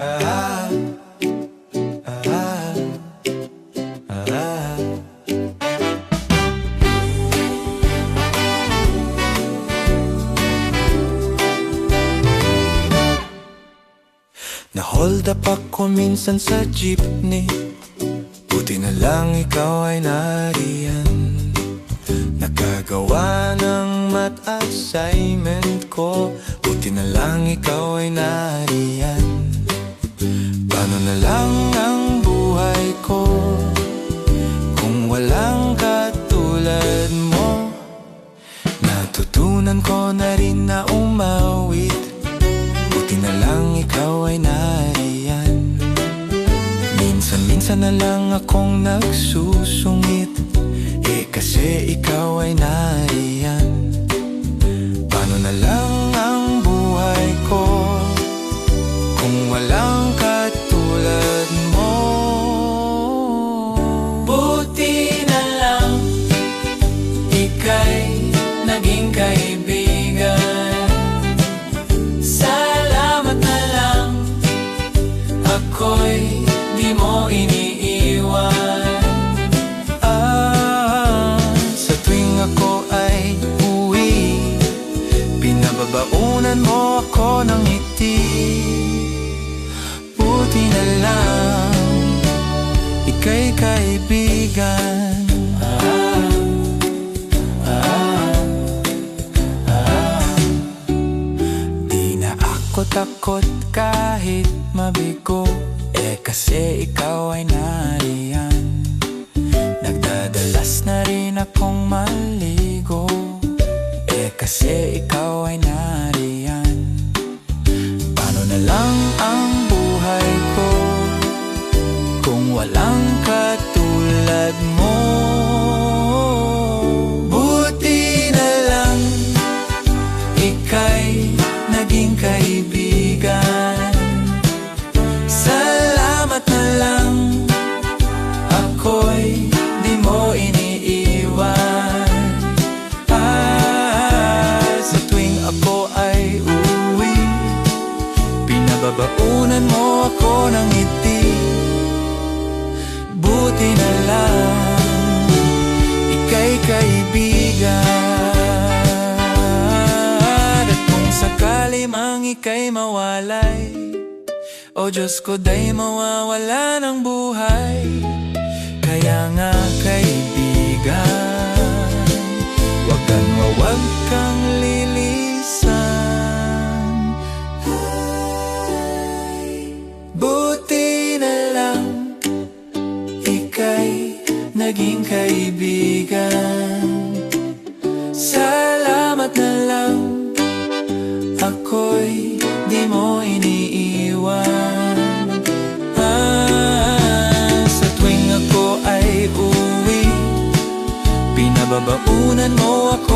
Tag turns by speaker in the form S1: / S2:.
S1: Ah, ah, ah. Na-hold up ako minsan sa jeepney, buti na lang ikaw ay nariyan. Nakagawa ng math assignment ko, buti na lang ikaw ay nariyan. Paano na lang ang buhay ko kung walang katulad mo? Natutunan ko na rin na umawit, buti na lang ikaw ay nariyan. Minsan-minsan na lang akong nagsusungit, kasi ikaw ay nariyan. Paano na lang ang buhay ko kung walang katulad mo? Buti na lang ika'y naging kaibigan. Salamat na lang ako'y di mo iniiwan. Babaunan mo ako ng ngiti. Buti na lang ika'y kaibigan. Di na ako takot kahit mabigo, kasi ikaw ay nariyan. Nagdadalas na rin akong maligo, kasi ikaw ay nariyan. Paano na lang ang buhay ko kung walang katulad mo? Buti na lang ika'y naging kaibigan. Salamat na lang ako'y di mo iniiwan. Babaunan mo ako ng ngiti. Buti na lang ika'y kaibigan. At kung sakali mang ika'y mawalay, o Diyos ko, da'y mawawala ng buhay. Kaya nga kaibigan, wag kang lilisan. Buti na lang ika'y naging kaibigan. Salamat na lang ako'y di mo iniiwan. Sa tuwing ako ay uwi, pinababaunan mo ako